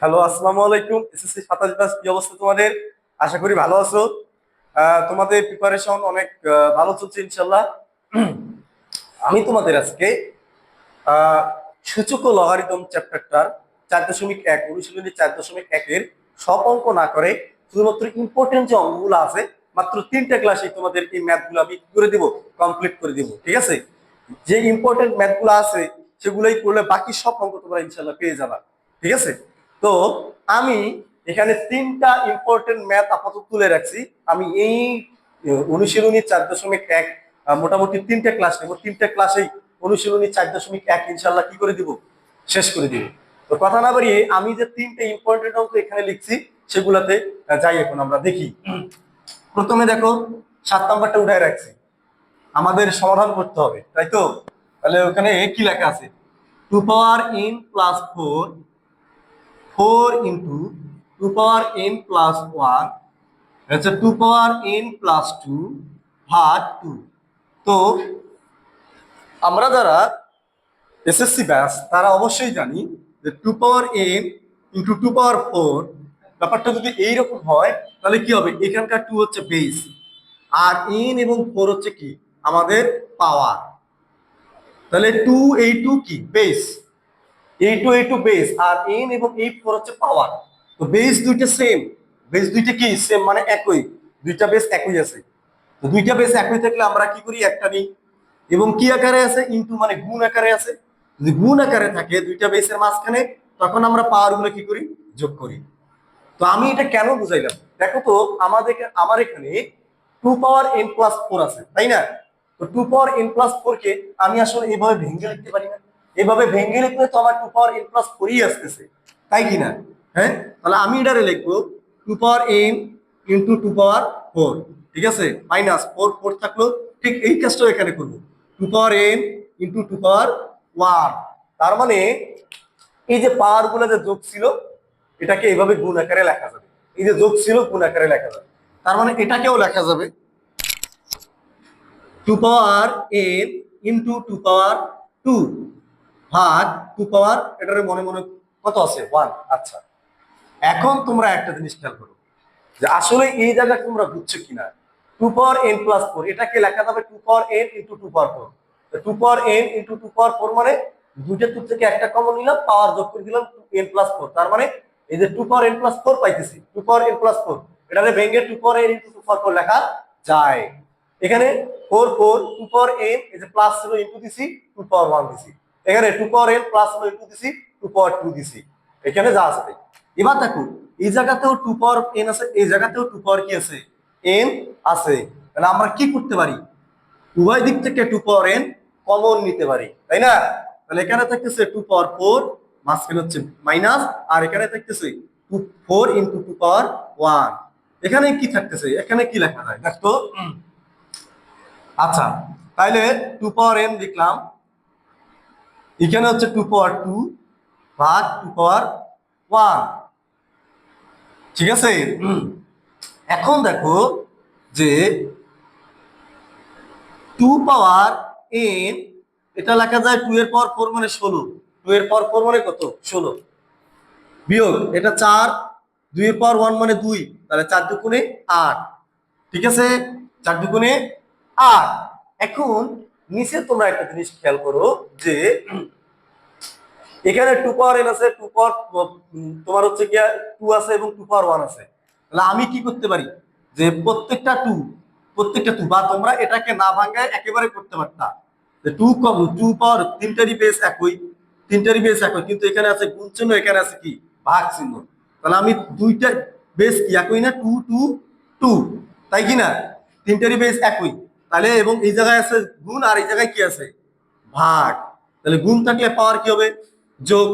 Hello, আসসালামু আলাইকুম। SSC 27 batch, কি অবস্থা তোমাদের? আশা করি ভালো আছো। তোমাদের প্রিপারেশন অনেক ভালো চলছে ইনশাল্লাহ। আমি তোমাদের আজকে আহ, সূচক ও লগারিদম চ্যাপ্টারটার 4.1 অনুশীলনী 4.1 সব অঙ্ক না করে শুধুমাত্র ইম্পর্টেন্ট যে অঙ্কগুলো আছে মাত্র 3টা ক্লাসে তোমাদের এই ম্যাথগুলো আমি কি করে দিব, কমপ্লিট করে দিব। ঠিক আছে? যে ইম্পর্টেন্ট ম্যাথগুলো আছে সেগুলোই করলে বাকি সব অঙ্ক তোমরা ইনশাল্লাহ পেয়ে যাবা। ঠিক আছে? তো আমি এখানে 3টা ইম্পর্টেন্ট ম্যাথ আপাতত তুলে রাখছি। আমি এই অনুশীলনী 4.1 মোটামুটি 3টা ক্লাস নেব। 3টা ক্লাসেই অনুশীলনী 4.1 ইনশাল্লাহ কি করে দিব, শেষ করে দিব। তো কথা না বাড়িয়ে আমি যে 3টে ইম্পর্টেন্ট অঙ্ক এখানে লিখছি সেগুলাতে যাই। এখন আমরা দেখি। প্রথমে দেখো, 7 নাম্বারটা উঠায় রাখছি, আমাদের সমাধান করতে হবে, তাই তো? তাহলে ওখানে কি লেখা আছে? 2 পাওয়ার n+4, 4 × 2 পাওয়ার n+1, আচ্ছা 2 পাওয়ার n+2 ভাগ 2। তো আমরা যারা এসএসসি ব্যাচ তারা অবশ্যই জানি যে 2 পাওয়ার n × 2 পাওয়ার 4 ব্যাপারটা যদি এইরকম হয় তাহলে কি হবে? এখানকার 2 হচ্ছে বেস, আর n এবং 4 হচ্ছে কি আমাদের পাওয়ার। তাহলে 2 এই 2 কি বেস, এই টু বেস, আর n এবং এই 4 হচ্ছে পাওয়ার। তো বেস দুইটা সেম, বেস দুইটা কি সেম মানে একই, দুইটা বেস একই আছে। তো দুইটা বেস একই থাকলে আমরা কি করি? একটা নিই। এবং কি আকারে আছে? ইনটু মানে গুণ আকারে আছে। যদি গুণ আকারে থাকে দুইটা বেসের মাঝখানে, তখন আমরা পাওয়ার গুলো কি করি? যোগ করি। তো আমি এটা কেন বুঝাইলাম দেখো তো, আমার এখানে 2 পাওয়ার n+4 আছে, তাই না? তো 2 পাওয়ার n+4 কে আমি আসলে এইভাবে ভেঙে লিখতে পারি না। এইভাবে ভেঙে লিখলে তো আমার 2 পাওয়ার n+4ই আসতেছে, তাই কিনা? হ্যাঁ, তাহলে আমি এটারে লিখবো 2 পাওয়ার n × 2 পাওয়ার 4। ঠিক আছে? মাইনাস 4 4 থাকলো। ঠিক এই কাজটাও এখানে করবো, 2 পাওয়ার n × 2 পাওয়ার 1। তার মানে এই যে পাওয়ার গুলো যে যোগ ছিল এটাকে এইভাবে গুণ আকারে লেখা যাবে। এই যে যোগ ছিল গুণ আকারে লেখা যাবে। তার মানে এটাকেও লেখা যাবে 2 পাওয়ার n × 2 পাওয়ার 2 ভাগ 2 পাওয়ার, এটারে মনে মনে কত আছে? 1। আচ্ছা, এখন তোমরা একটা জিনিস খেয়াল করো যে আসলে এই জায়গায় তোমরা বুঝছো কিনা। 2 পাওয়ার n+4 এটাকে লেখা যাবে 2 পাওয়ার n × 2 পাওয়ার 4। 2 পাওয়ার n × 2 পাওয়ার 4 মানে দুইটা টু থেকে একটা কমন নিলাম, পাওয়ার যোগ করে দিলাম n+4। তার মানে এই যে 2 পাওয়ার n+4 পাইতেছি, 2 পাওয়ার n+4 এটাকে ভেঙে 2 পাওয়ার n × 2 পাওয়ার 4 লেখা যায়। এখানে 4 4 2 পাওয়ার n, এই যে প্লাস ছিল ইনটু দিছি, 2 পাওয়ার 1 দিছি। এখানে 2 পাওয়ার n প্লাস হলো ইনটু দিছি, 2 পাওয়ার 2 দিছি। এখানে যা আছে তাই। এবার দেখো, এই জায়গাতেও 2 পাওয়ার n আছে, এই জায়গাতেও 2 পাওয়ার কি আছে? n আছে। তাহলে আমরা কি করতে পারি? উভয় দিক থেকে 2 পাওয়ার n কমন নিতে পারি, তাই না? তাহলে এখানে থাকতেছে 2 পাওয়ার 4, মাঝখানে হচ্ছে মাইনাস, আর এখানে থাকতেছে 4 × 2 পাওয়ার 1। এখানে কি থাকতেছে? এখানে কি লেখা যায় দেখো। আচ্ছা, তাইলে 2 পাওয়ার n লিখলাম, এখানে হচ্ছে 2 পাওয়ার 2 ভাগ 2 পাওয়ার 1। ঠিক আছে? এখন দেখো যে 2 পাওয়ার n, এটা লেখা যায় 2 এর পাওয়ার 4 মানে 16। 2 এর পাওয়ার 4 মানে কত? 16। বিয়োগ এটা 4, 2 এর পাওয়ার 1 মানে 2, তাহলে 4 দুগুণে 8। ঠিক আছে? 4 দুগুণে 8। এখন নিচে তোমরা একটা জিনিস খেয়াল করো যে এখানে 2 পাওয়ার n আছে, 2 পাওয়ার তোমার হচ্ছে কি 2 আছে এবং 2 পাওয়ার 1 আছে। তাহলে আমি কি করতে পারি যে প্রত্যেকটা 2 বা তোমরা এটাকে না ভাঙায় একেবারে করতে পারতা যে 2 কম 2 পাওয়ার তিনটারই বেস একই, তিনটারই বেস একই, কিন্তু এখানে আছে গুণ চিহ্ন, এখানে আছে কি ভাগ চিহ্ন। তাহলে আমি দুইটা বেস কি একই না? 2 2 2, তাই কি না? তিনটারই বেস একই। তাহলে এবং এই জায়গায় আছে গুণ আর এই জায়গায় কি আছে? ভাগ। তাহলে গুণ থাকলে পাওয়ার কি হবে? যোগ।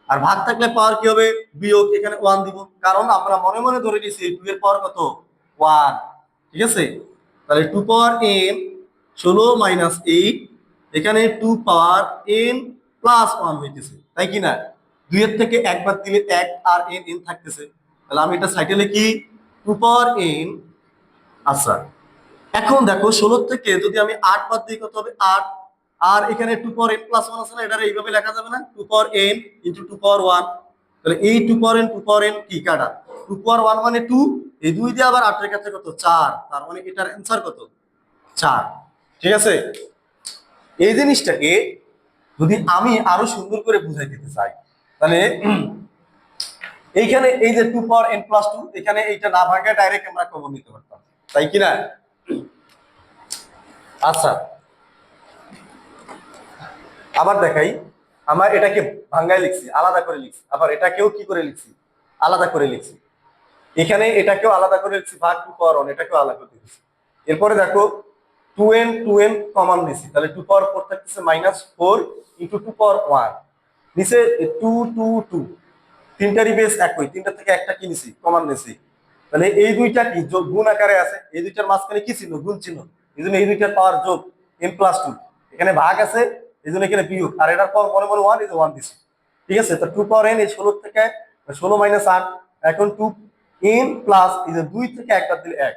আর ভাগ থাকলে পাওয়ার কি হবে? বিয়োগ। এখানে 1 দিব, কারণ আমরা মনে মনে ধরে নিয়েছি 2 এর পাওয়ার কত? 1। ঠিক আছে? তাহলে 2 পাওয়ার n 16 মাইনাস 8, এখানে 2 পাওয়ার n+1 হইতেছে, তাই কি না? 2 এর থেকে একবার দিলে 1 আর n n থাকতেছে। তাহলে আমি এটা সাইডে লিখি 2 পাওয়ার n। আচ্ছা, এখন দেখো 16 থেকে যদি আমি 8 বাদ দিই কত হবে? 8। আর এখানে 2 পাওয়ার n+1 আছে না, এটা এইভাবে লেখা যাবে না? 2 পাওয়ার n × 2 পাওয়ার 1। তাহলে এই টু পাওয়ার এন কি কাটা, টু পাওয়ার ওয়ান মানে টু, এই দুই দিয়ে আবার আটের কাছে কত চার, তার মানে এটার অ্যান্সার কত চার। ঠিক আছে, এই জিনিসটাকে যদি আমি আরো সুন্দর করে বুঝাই দিতে চাই, তাহলে এইখানে এই যে টু পাওয়ার এন প্লাস টু, এখানে এইটা না ভাঙে ডাইরেক্ট আমরা কমন নিতে পারতাম, তাই কিনা? আচ্ছা, আবার দেখাই, আমরা এটাকে ভাঙ্গায় লিখছি, আলাদা করে লিখছি, আবার এটাকেও কি করে লিখছি, আলাদা করে লিখছি। এখানে এটাকেও আলাদা করে লিখছি, ভাগ টু পাওয়ার ওয়ান, এটাকেও আলাদা করে লিখছি। এরপরে দেখো টু এন কমন নিছি, তাহলে টু পাওয়ার ফোর থাকতেছে minus four into two power one, নিচে টু টু টু, তিনটারই বেস একই, তিনটা থেকে একটা কি নিছি কমন নিছি, তাহলে এই দুইটা কি গুণ আকারে আছে, এই দুইটার মাঝখানে কি ছিল গুণ চিহ্ন, এই জন্য এই দুইটার পাওয়ার যোগ এন প্লাস টু, এখানে ভাগ আছে এই জন্য এখানে বিয়োগ, আর এটার পর মনে মনে ওয়ান, এই যে ওয়ান দিছি। ঠিক আছে, তো টু পাওয়ার এন এই 16 থেকে 16 মাইনাস 8, এখন টু এন প্লাস এই যে 2 থেকে একবার দিলে 1,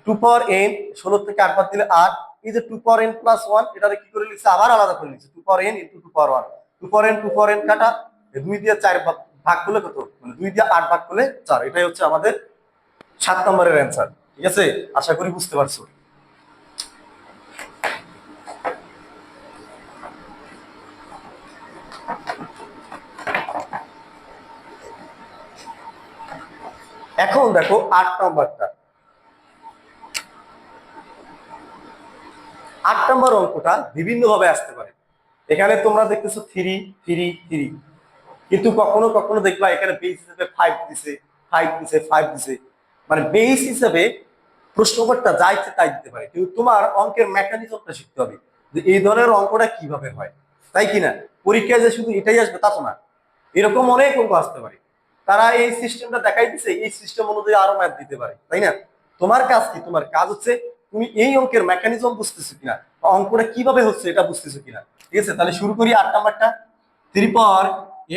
টু পাওয়ার এন 16 থেকে 8 বাদ দিলে 8, এই যে টু পাওয়ার এন প্লাস 1 এটারে কি করে লিখছে আবার আলাদা করে লিখছে, টু পাওয়ার এন ইনটু টু পাওয়ার 1, টু পাওয়ার এন কাটা, 2 দিয়ে 4 ভাগ করলে কত, মানে 2 দিয়ে 8 ভাগ করলে 4, এটাই হচ্ছে আমাদের 7 নম্বরের অ্যান্সার। ঠিক আছে, আশা করি বুঝতে পারছো। এখন দেখো 8 নম্বরটা, 8 নম্বর অঙ্কটা বিভিন্ন ভাবে আসতে পারে। এখানে তোমরা দেখতেছো থ্রি থ্রি থ্রি, কিন্তু কখনো কখনো দেখবা এখানে বেস হিসেবে 5 দিছে, 5 দিছে, 5 দিছে, মানে বেস হিসেবে প্রশ্নপত্রটা যা ইচ্ছে তাই দিতে পারে, কিন্তু তোমার অঙ্কের মেকানিজমটা শিখতে হবে যে এই ধরনের অঙ্কটা কিভাবে হয়, তাই কিনা? পরীক্ষায় যে শুধু এটাই আসবে তা তো না, এরকম অনেক অঙ্ক আসতে পারে। তারা এই সিস্টেমটা দেখাই দিছে, এই সিস্টেম অনুযায়ী আরো ম্যাথ দিতে পারে, তাই না? তোমার কাজ কি? তোমার কাজ হচ্ছে তুমি এই অঙ্কের মেকানিজম বুঝতেছো কিনা, অঙ্কটা কিভাবে হচ্ছে এটা বুঝতেছো কিনা। ঠিক আছে, তাহলে শুরু করি 8 নাম্বারটা, three power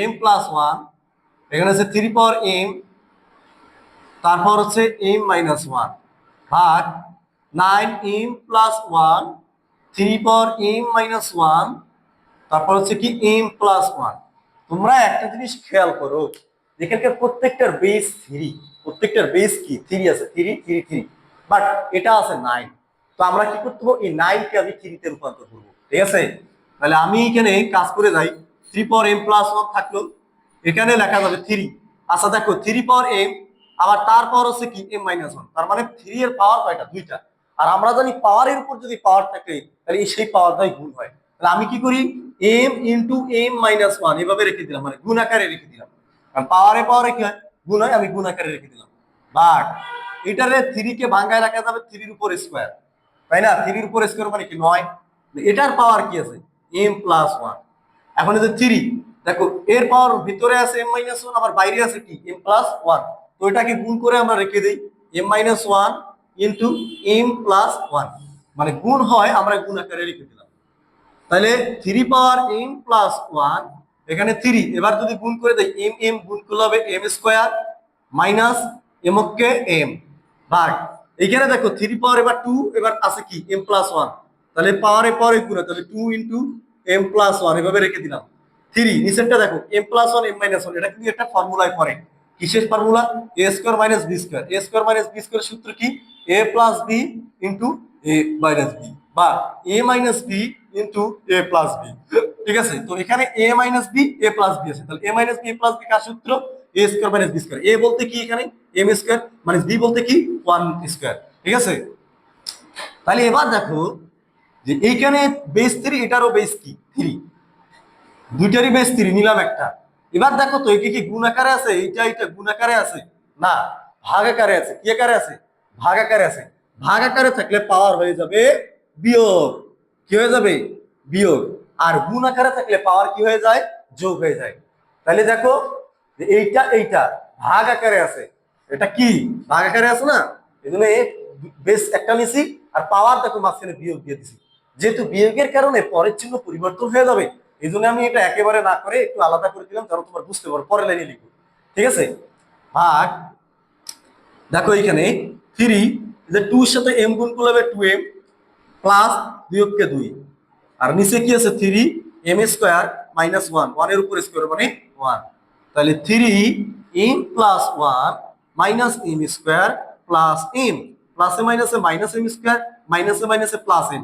M plus one, এখানে হচ্ছে থ্রি পাওয়ার এম, তারপর হচ্ছে এম মাইনাস ওয়ান, ভাগ nine M plus one, three power M minus one, তারপর হচ্ছে কি এম প্লাস ওয়ান। তোমরা একটা জিনিস খেয়াল করো, এখানকার প্রত্যেকটার বেস থ্রি, প্রত্যেকটার বেস কি থ্রি আছে, থ্রি থ্রি থ্রি, বাট এটা আছে নাইন, তো আমরা কি করতে হবে, এই নাইনকে আমি থ্রিতে রূপান্তর করবো। ঠিক আছে, তাহলে আমি এখানে কাজ করে যাই, three power M plus one থাকলো, এখানে লেখা যাবে থ্রি। আচ্ছা দেখো থ্রি পাওয়ার এম, আবার তারপর হচ্ছে কি এম মাইনাস ওয়ান, তার মানে থ্রি এর পাওয়ার কয়টা, দুইটা। আর আমরা জানি পাওয়ারের উপর যদি পাওয়ার থাকে তাহলে সেই পাওয়ারটাই গুণ হয়, তাহলে আমি কি করি, M into M minus one এভাবে রেখে দিলাম, মানে গুণ আকারে রেখে দিলাম, কারণ পাওয়ারে পাওয়ারে কি হয় গুণ হয়, আমি গুণ আকারে রেখে দিলাম। বাট এটারে থ্রি কে ভাঙ্গায় রাখা যাবে থ্রির উপর স্কোয়ার, তাই না? থ্রির উপর স্কোয়ার মানে কি নয়, এটার পাওয়ার কি আছে এম প্লাস ওয়ান। এখন এই যে থ্রি, দেখো এর পাওয়ার ভিতরে আছে এম মাইনাস ওয়ান, আবার বাইরে আছে কি এম প্লাস ওয়ান, তো এটাকে গুণ করে আমরা রেখে দিই M minus one into M plus one, মানে গুণ হয় আমরা গুণ আকারে রেখে দিলাম। তাহলে three power M plus one, এখানে থ্রি, এবার যদি গুণ করে দেয় এম এম গুণ করলে হবে এম স্কোয়ার মাইনাস এম কে এম, ভাগ এখানে দেখো থ্রি পাওয়ার এবার টু, এবার আছে কি এম প্লাস ওয়ান, তাহলে পাওয়ারে পাওয়ারে গুণ, তাহলে two into M plus one এভাবে রেখে দিলাম। থ্রি নিচেরটা দেখো M plus one M minus one, এটা কিন্তু একটা ফর্মুলায় পড়ে, কিসের formula, A square minus B square, A square minus B square সূত্র কি, A plus B into A minus B, বা A minus B into A plus B. ঠিক আছে, তো এখানে A minus B A plus B আছে, তাহলে A minus B A plus B কার সূত্র, এ স্কোয়ার মাইনাস বি স্কোয়ার, এ বলতে কি এখানে এম স্কোয়ার মাইনাস বি বলতে কি ওয়ান স্কোয়ার। ঠিক আছে, তাহলে এবার দেখো যে এইখানে বেস থ্রি, এটারও বেস কি থ্রি, দুইটারই বেস থ্রি নিলাম একটা। এবার দেখো তো একে কি গুণ আকারে আছে, এইটা এইটা গুণ আকারে আছে না, ভাগ আকারে আছে, কি আকারে আছে ভাগ আকারে আছে। ভাগ আকারে থাকলে পাওয়ার হয়ে যাবে বিয়োগ, কি হয়ে যাবে বিয়োগ, আর গুণ আকারে থাকলে পাওয়ার কি হয়ে যায় যোগ হয়ে যায়। তাহলে দেখো যে এইটা এইটা ভাগ আকারে আছে, এটা কি ভাগ আকারে আছে না, এই জন্য বেস একটা নিছি, আর পাওয়ার দেখো মাঝখানে বিয়োগ দিয়ে দিছি, যেহেতু বিয়োগের কারণে পরের চিহ্ন পরিবর্তন হয়ে যাবে, এই জন্য আমি এটা একেবারে না করে একটু আলাদা করে দিলাম, যেন তোমার বুঝতে পারো, পরে লাইনে লিখবো। ঠিক আছে, ভাগ দেখো এখানে থ্রি, যে টুর সাথে এম গুণ করলে হবে টু এম প্লাস বিয়োগকে দুই, আর নিচে কি আছে three M square minus one, ওয়ানের উপর স্কোয়ার মানে ওয়ান, তাহলে 3m plus 1 minus m square plus m, প্লাসে মাইনাসে মাইনাস m স্কোয়ার, মাইনাসে মাইনাসে প্লাস m,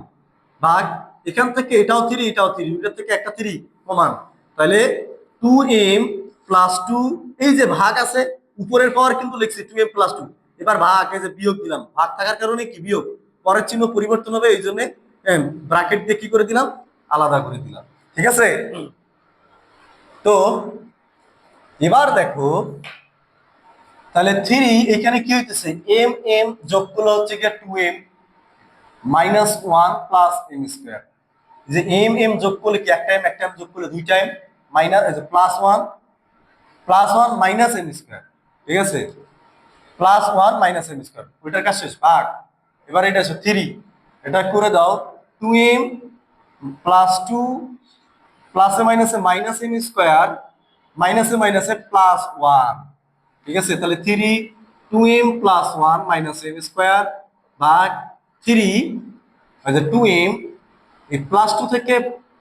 ভাগ এখান থেকে এটাও 3 এটাও 3, দুইটার থেকে একটা 3 সমান, তাহলে 2m প্লাস 2, এই যে ভাগ আছে উপরের পাওয়ার কিন্তু লিখছি 2m প্লাস 2, এবার ভাগ এই যে বিয়োগ দিলাম, ভাগ থাকার কারণে কি বিয়োগ, পরের চিহ্ন পরিবর্তন হবে, এই জন্য ব্র্যাকেট দিয়ে কি করে দিলাম, আলাদা করে দিলাম। ঠিক আছে, তো এবার দেখো তাহলে 3 এখানে কি হইতেছে, এম এম যোগ করলে হচ্ছে কি 2m minus 1 plus m square, যে এম এম যোগ করলে কি এক টাইম যোগ করলে 2 time minus plus 1 minus m square, ঠিক আছে, প্লাস 1 মাইনাস m স্কয়ার, ওইটার কাজ শেষ, ভাগ। এবার এটা হচ্ছে 3, এটা করে দাও 2m প্লাস 2 প্লাসে মাইনাসে মাইনাস m স্কয়ার, মাইনাসে মাইনাসে প্লাস 1, ঠিক আছে, তাহলে 3 2m plus 1 minus m square ভাগ 3, এই যে 2m, এই প্লাস 2 থেকে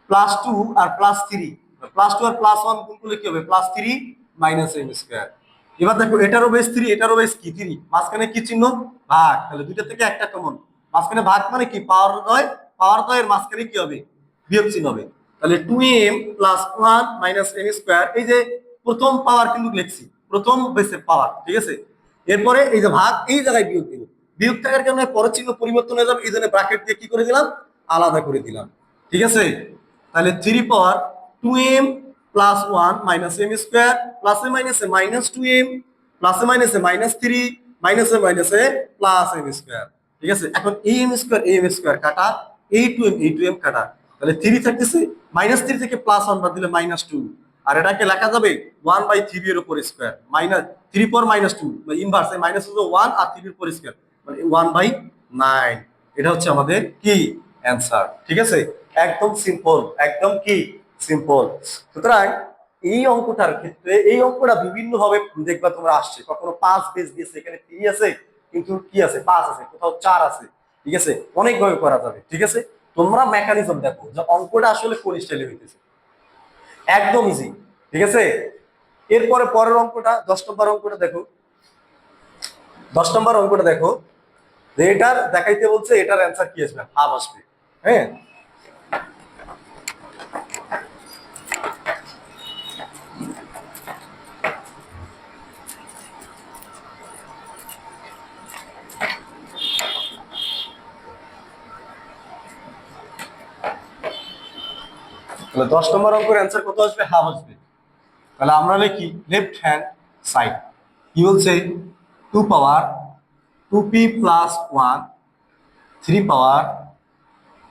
প্লাস 2 আর প্লাস 3, প্লাস 2 আর প্লাস 1 গুণ করলে কি হবে, প্লাস 3 মাইনাস m স্কয়ার। এবার দেখো এটারও বেস 3, এটারও বেস কি 3, মাঝখানে কি চিহ্ন, ভাগ, তাহলে দুইটা থেকে একটা কমন, মাঝখানে ভাগ মানে কি পাওয়ার দয়ের মাঝখানে কি হবে, বিয়োগ চিহ্ন হবে, তাহলে 2m plus 1 minus m square, এই যে প্রথম পাওয়ার কিন্তু লিখছি, প্রথম বেসের পাওয়ার, ঠিক আছে, এরপরে এই যে ভাগ এই জায়গায় বিয়োগ দিব, বিয়োগ থাকার কারণে পরের চিহ্ন পরিবর্তন হয়ে যাবে, এই জন্য ব্র্যাকেট দিয়ে কি করে দিলাম, আলাদা করে দিলাম। ঠিক আছে, তাহলে 3 পাওয়ার 2m plus 1 minus m square, প্লাসে মাইনাসে মাইনাস 2m, প্লাসে মাইনাসে মাইনাস 3, মাইনাসে মাইনাসে প্লাস m স্কয়ার। ঠিক আছে, এখন am স্কয়ার কাটা, এই 2m কাটা, তাহলে 3 থাকতেছে, -3 থেকে +1 বাদ দিলে -2, আর এটাকে লেখা যাবে 1/3 এর উপর স্কয়ার, মাইনাস 3 পর -2 মানে ইনভার্স, মাইনাস হলো 1 আর 3 এর উপর স্কয়ার মানে 1/9, এটা হচ্ছে আমাদের কি অ্যানসার। ঠিক আছে, একদম সিম্পল, একদম কি সিম্পল। সুতরাং এই অঙ্কটার ক্ষেত্রে এই অঙ্কটা বিভিন্ন ভাবে দেখবা তোমরা আসছে, কখনো 5 বেস দিয়েছে, এখানে 3 আছে কিন্তু কি আছে 5 আছে, কোথাও 4 আছে, ঠিক আছে, অনেক ভাবে করা যাবে। ঠিক আছে, তোমরা মেকানিজম দেখো যে অঙ্কটা আসলে কোন স্টাইলে হইতেছে, একদম ইজি। ঠিক আছে, এরপরে পরের অঙ্কটা 10 নম্বর অঙ্কটা দেখো, 10 নম্বর অঙ্কটা দেখো, যে এটার দেখাইতে বলছে, এটার অ্যান্সার কি আসবে, হাফ আসবে। হ্যাঁ, তাহলে 10 নম্বর অঙ্কের অ্যান্সার কত আসবে, হাফ আসবে। তাহলে আমরা লিখি লেফট হ্যান্ড সাইড, কি বলছে 2 পাওয়ার 2p প্লাস 1, 3 পাওয়ার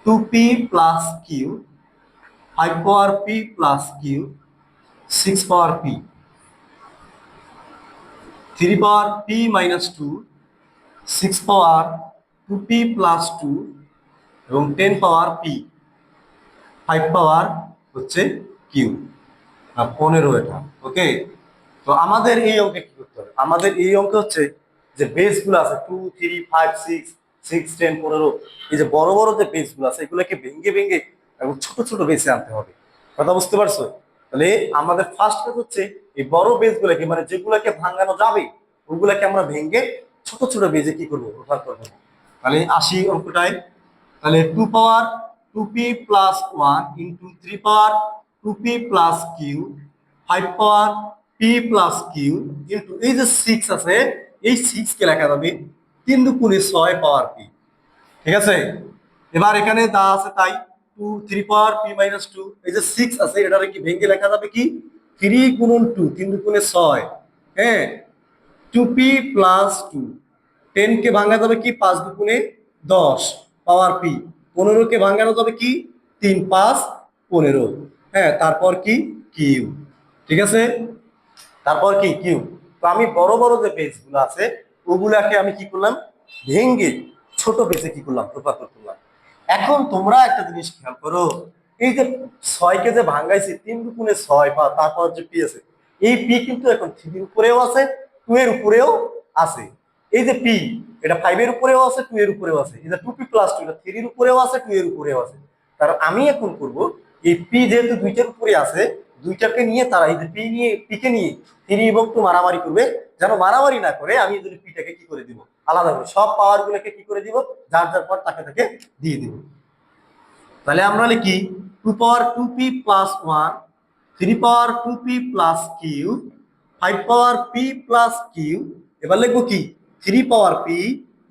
2p প্লাস q, 5 পাওয়ার p প্লাস q, 6 পাওয়ার p, 3 পাওয়ার p মাইনাস 2, 6 পাওয়ার 2p প্লাস 2 এবং 10 পাওয়ার p, 5 পাওয়ার হচ্ছে q, 15 এটা। ওকে, তো আমাদের এই অঙ্কে কি করতে হবে, আমাদের এই অঙ্কে হচ্ছে যে বেস গুলো আছে 2 3 5 6 6 10 15, এই যে বড় বড় যে বেস গুলো আছে এগুলোকে ভেঙে ভেঙে এবং ছোট ছোট বেসে আনতে হবে। কথা বুঝতে পারছো? তাহলে আমাদের ফার্স্ট কাজ হচ্ছে এই বড় বেস গুলোকে, মানে যেগুলোকে ভাঙানো যাবে ওগুলোকে আমরা ভেঙে ছোট ছোট বেজে কি করবো, রূপান্তর করবো। তাহলে আসি অঙ্কটায়, তাহলে 2 পাওয়ার 2p প্লাস 1 ইন্টু 3 পাওয়ার 2p প্লাস q, 5 পাওয়ার p প্লাস q ইন্টু এই যে 6 আছে, এই 6 কে লেখা যাবে 3 দুগুণে 6 পাওয়ার p। ঠিক আছে, এবার এখানে দা আছে তাই 2 3 পাওয়ার p মাইনাস 2, এই যে 6 আছে এটারে কি ভেঙে লেখা যাবে কি 3 গুণন 2, 3 দুগুণে 6, হ্যাঁ 2p প্লাস 2, 10 কে ভাঙা যাবে কি 5 দুগুণে 10 পাওয়ার p, 15 কে ভাঙানো যাবে কি 3 5 15, হ্যাঁ তারপর কি কিউ। ঠিক আছে, তারপর কি কিউ। তো আমি বড় বড় যে পেজ গুলো আছে ওগুলাকে আমি কি করলাম, ভেঙে ছোট পেজে কি করলাম, রূপান্তর করলাম। এখন তোমরা একটা জিনিস খেয়াল করো, এই যে 6 কে যে ভাঙাইছি 3 দুগুণে 6 পা, তারপর যে পি আছে, এই পি কিন্তু এখন 3 এর উপরেও আছে 2 এর উপরেও আছে। এই যে পি এটা 5 এর উপরেও আছে 2 এর উপরেও আছে, এই যে 2p প্লাস 2 এটা 3 এর উপরেও আছে 2 এর উপরেও আছে। তার আমি এখন করব এই পি যেহেতু দুইটার উপরে আছে দুইটাকে নিয়ে তারা এই যে পি নিয়ে পিকে নিয়ে 3 এবং 2 মারামারি করবে, যেন মারামারি না করে আমি যদি পিটাকে কি করে দিব আলাদা করে সব পাওয়ার গুলোকে কি করে দিব যার যার পর তাকে তাকে দিয়ে দিব। তাহলে আমরা লিখি 2 পাওয়ার 2p প্লাস 1, 3 পাওয়ার 2p প্লাস কিউ, 5 পাওয়ার p প্লাস কিউ। এবার লিখবো কি 3 পাওয়ার p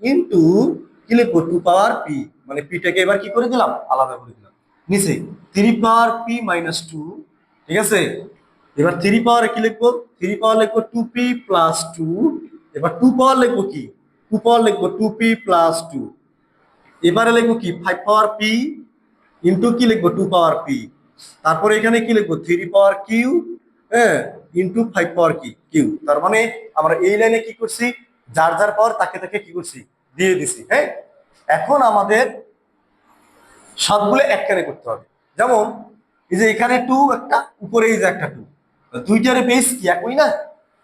ইন্টু কি লিখবো 2 পাওয়ার p, মানে পিটাকে এবার কি করে দিলাম আলাদা করে দিলাম। নিচে 3 পাওয়ার p মাইনাস 2, ঠিক আছে। এবার 3 পাওয়ার কি লিখবো 3 পাওয়ার লিখবো 2p প্লাস 2। এবার 2 পাওয়ার লিখবো কি 2 পাওয়ার লিখবো 2p প্লাস 2। এবারে লিখবো কি 5 পাওয়ার p ইন্টু কি লিখবো 2 পাওয়ার p, তারপরে এখানে কি লিখবো 3 পাওয়ার কিউ, হ্যাঁ, ইন্টু 5 পাওয়ার কি কিউ। তার মানে আমরা এই লাইনে কি করছি যার যার পাওয়ার তাকে তাকে কি করছি দিয়ে দিছি। হ্যাঁ, এখন আমাদের সবগুলো একখানে করতে হবে। যেমন এই যে এখানে 2 একটা, উপরে এই যে একটা 2, দুইটারে বেস কি একই না,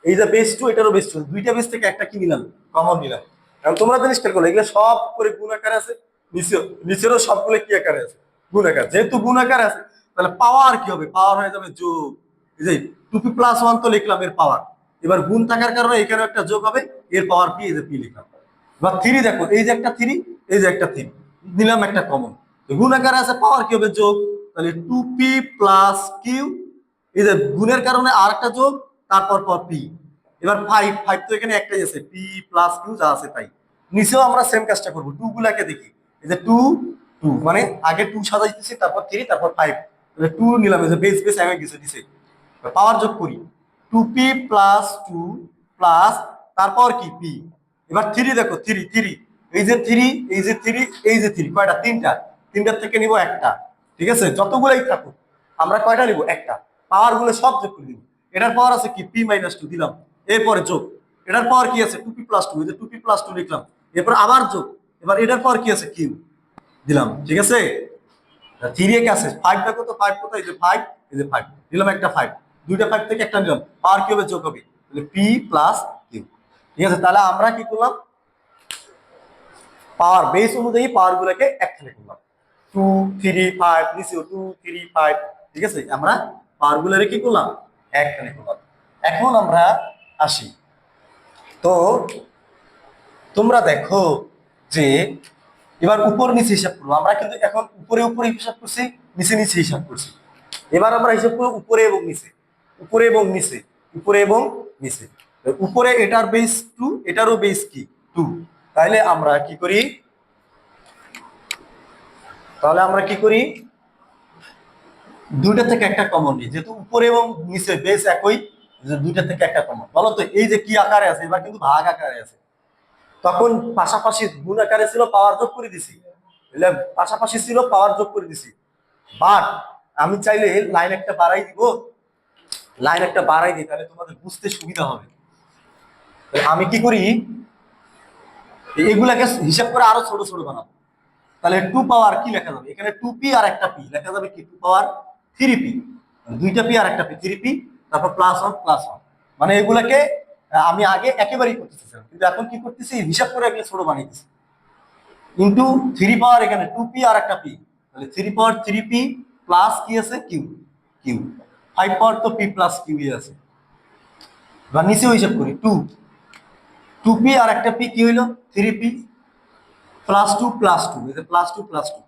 এই যে বেস 2 এটারও বেস 2, দুইটা বেস থেকে একটা কি নিলাম কমন নিলাম। কারণ তোমরা জিনিস খেয়াল করো এগুলো সব করে গুণ আকারে আছে, নিচেরও সবগুলো কি আকারে আছে গুণ আকার। যেহেতু গুণ আকারে আছে তাহলে পাওয়ার কি হবে, পাওয়ার হয়ে যাবে যোগ। এই যে 2p প্লাস 1 তো লিখলাম এর পাওয়ার, এবার গুণ থাকার কারণে এখানে একটা যোগ হবে, এর পাওয়ার p, এই যে p লিখলাম। এবার 3 দেখো এই যে একটা 3, এই যে একটা 3 নিলাম একটা কমন, গুণ আকারে আছে পাওয়ার কি হবে যোগ, তাহলে 2p প্লাস কিউ, এই যে গুণের কারণে আর একটা যোগ, তারপর পর p। এবার 5 তো এখানে একটাই আছে, p প্লাস কিউ যা আছে তাই। নিচেও আমরা সেম কাজটা করবো, 2 গুলাকে দেখি, এই যে 2 2 মানে আগে 2 সাজাইতেছি, তারপর 3, তারপর 5, তাহলে 2 নিলাম, এই যে বেস বেস এক গেছে দিছে, পাওয়ার যোগ করি 2p প্লাস 2 প্লাস তারপর কি p। এবার 3 দেখো 3 3, এই যে 3, এই যে 3, এই যে 3, কয়টা তিনটার থেকে নিব একটা, ঠিক আছে। যতগুলাই থাকুক আমরা কয়টা নিব একটা, পাওয়ার গুলো সব যোগ করে দিব। এটার পাওয়ার আছে কি p মাইনাস 2 দিলাম, এরপরে যোগ, এটার পাওয়ার কি আছে 2p প্লাস 2, এই যে 2p প্লাস 2 লিখলাম, এরপর আবার যোগ, এবার এটার পাওয়ার কি আছে কিউ দিলাম, ঠিক আছে। 3 এ কি আছে 5 দেখো তো 5 কোথায়, এই যে 5, এই যে 5 দিলাম, একটা 5, দুইটা 5 থেকে একটা নিলাম, পাওয়ার কি হবে যোগ হবে, তাহলে p প্লাস কিউ, ঠিক আছে। তাহলে আমরা কি করলাম পাওয়ার বেস অনুযায়ী পাওয়ার গুলোকে একখানে করলাম, 2 3 5, নিচেও 2 3 5, ঠিক আছে। আমরা পাওয়ার গুলোরে কি করলাম একখানে করলাম। এখন আমরা আসি, তো তোমরা দেখো যে এবার উপর নিচে হিসাব করবো আমরা, কিন্তু এখন উপরে উপরে হিসাব করছি, নিচে নিচে হিসাব করছি। এবার আমরা হিসাব করবো উপরে এবং নিচে, উপরে এবং নিচে, উপরে এবং নিচে। উপরে এটার বেস 2, এটারও বেস কি 2, তাহলে আমরা কি করি, তাহলে আমরা কি করি দুইটা থেকে একটা কমন নিই, যেহেতু উপরে এবং নিচে বেস একই, দুইটা থেকে একটা কমন। বলো তো এই যে কি আকারে আছে, এবার কিন্তু ভাগ আকারে আছে, তখন পাশাপাশি গুণ আকারে ছিল পাওয়ার যোগ করে দিছি, পাশাপাশি ছিল পাওয়ার যোগ করে দিছি। বাট আমি চাইলে লাইন একটা বাড়াই দিব, লাইন একটা বাড়াই দিই, তাহলে তোমাদের বুঝতে সুবিধা হবে। আমি কি করি এগুলাকে হিসাব করে আরো ছোট ছোট বানাবো। তাহলে 2 পাওয়ার কি লেখা যাবে, এখানে 2p আর একটা p লেখা যাবে কি 2 পাওয়ার 3p, দুইটা p আর একটা p 3p, তারপর প্লাস 1 প্লাস 1, মানে এগুলাকে আমি আগে একেবারেই করতেছিলাম, কিন্তু এখন কি করতেছি হিসাব করে এগুলো ছোট বানাইতেছি। ইন্টু 3 পাওয়ার এখানে 2p আর একটা p, তাহলে 3 পাওয়ার 3p প্লাস কি আছে কিউ কিউ, 5 পাওয়ার তো p প্লাস কিউ আছে। বা নিচেও হিসাব করি 2p আর একটা p কি হইলো 3p প্লাস 2 প্লাস 2, এই যে প্লাস 2 প্লাস 2।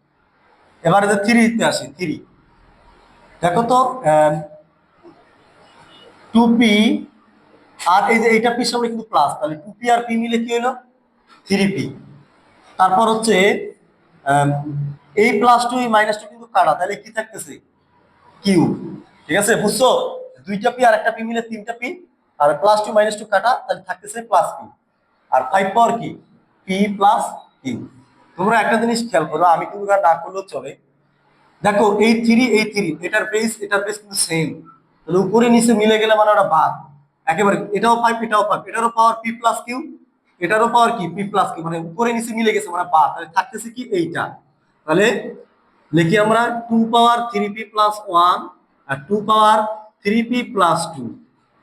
এবারে যে 3 তে আসি, 3 দেখো তো 2p আর এই যে এইটা p সামনে কিন্তু প্লাস, তাহলে 2p আর p মিলে কি হলো 3p। তারপর হচ্ছে এই প্লাস 2 এই মাইনাস 2 কিন্তু কাটা, তাহলে কি থাকতেছে কিউ, ঠিক আছে বুঝছো, দুইটা p আর একটা p মিলে 3টা p, আর প্লাস 2 মাইনাস 2 কাটা, তাহলে থাকতেছে প্লাস p, আর 5 পাওয়ার কি p প্লাস কিউ। তোমরা একটা জিনিস খেয়াল করো, আমি কিন্তু না করলেও চলে, দেখো এই 3 এই 3 এটার বেস কিন্তু সেম, তাহলে উপরে নিচে মিলে গেলে মানে ওটা বাদ একেবারে, এটাও 5 এটাও 5, এটারও পাওয়ার p প্লাস কিউ, এটারও পাওয়ার কি p প্লাস কিউ, মানে উপরে নিচে মিলে গেছে মানে বাদ, তাহলে থাকতেছে কি এইটা। তাহলে লিখি আমরা 2 পাওয়ার 3p প্লাস 1 আর 2 পাওয়ার 3p প্লাস 2।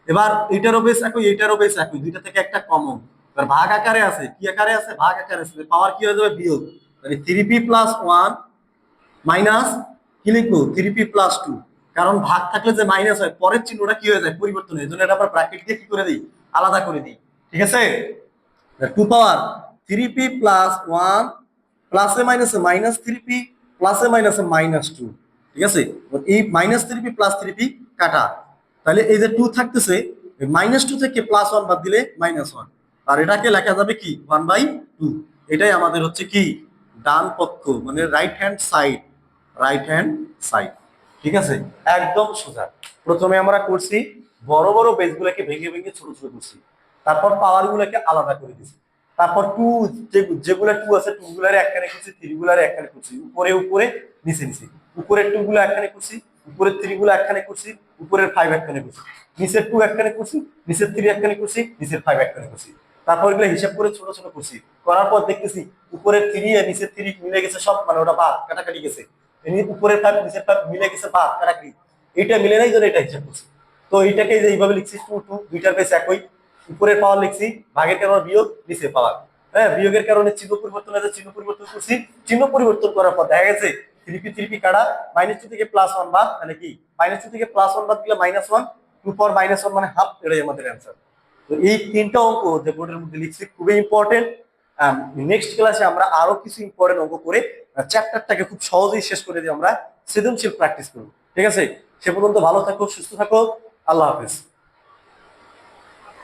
এবার এটারও বেস একই, এটারও বেস একই, দুইটা থেকে একটা কমন, এবার ভাগ আকারে আছে, কি আকারে আছে ভাগ আকারে আছে, পাওয়ার কি হয়ে যাবে বিয়োগ, তাহলে 3p প্লাস 1 মাইনাস কি লিখবো 3p প্লাস 2, কারণ ভাগ থাকলে যে মাইনাস হয় পরের চিহ্নটা কি হয়ে যায়, পরিবর্তন হয়। এই জন্য এটা আবার ব্র্যাকেট দিয়ে কি করে দিই, আলাদা করে দিই। ঠিক আছে, 2 পাওয়ার 3p প্লাস 1 প্লাসে মাইনাসে মাইনাস 3p প্লাসে মাইনাসে -2। ঠিক আছে, এই -3p প্লাস 3p কাটা, তাহলে এই যে 2 থাকতেছে, -2 থেকে +1 বাদ দিলে -1, আর এটাকে লেখা যাবে কি 1/2। এটাই আমাদের হচ্ছে কি ডান পক্ষ, মানে right hand side, right hand side. ঠিক আছে, একদম সোজা। প্রথমে আমরা করছি বড় বড় বেস গুলাকে ভেঙে ভেঙে ছোট ছোট করছি, তারপর পাওয়ার গুলাকে আলাদা করে দিছি, তারপর টু যেগুলা টু আছে টু গুলারে একখানে করছি, থ্রি গুলারে একখানে করছি, উপরে উপরে নিচে নিচে, উপরের টু গুলো একখানে করছি, উপরের থ্রি গুলো একখানে করছি, উপরের ফাইভ একখানে করছি, নিচের টু একখানে করছি, নিচের থ্রি একখানে করছি, নিচের ফাইভ একখানে করছি। তারপর এগুলো হিসাব করে ছোট ছোট করছি, করার পর দেখতেছি উপরের থ্রি আর নিচের থ্রি মিলে গেছে সব, মানে ওটা বাদ কাটাকাটি গেছে, উপরের ফাইভ নিচের ফাইভ মিলে গেছে বাদ কাটাকাটি, এটা মিলে নাই জন্য এটা হিসাব করছি। তো এইটাকে যে এইভাবে লিখছি 2 2, দুইটার বেস একই, উপরের পাওয়ার লিখছি, ভাগের কারণে বিয়োগ, নিচের পাওয়ার। হ্যাঁ, বিয়োগের কারণে চিহ্ন পরিবর্তন হয়েছে, চিহ্ন পরিবর্তন করছি, চিহ্ন পরিবর্তন করার পর দেখা গেছে 3p কাটা, -2 থেকে +1 বাদ, মানে কি -2 থেকে +1 বাদ দিলে -1, 2 পাওয়ার -1 মানে হাফ, এটাই আমাদের অ্যান্সার। তো এই তিনটা অঙ্ক যে বোর্ডের মধ্যে লিখছি খুবই ইম্পর্টেন্ট। নেক্সট ক্লাসে আমরা আরো কিছু ইম্পর্টেন্ট অঙ্ক করে চ্যাপ্টারটাকে খুব সহজেই শেষ করে দিয়ে আমরা সৃজনশীল প্র্যাকটিস করবো। ঠিক আছে, সে পর্যন্ত ভালো থাকো, সুস্থ থাকো, আল্লাহ হাফেজ।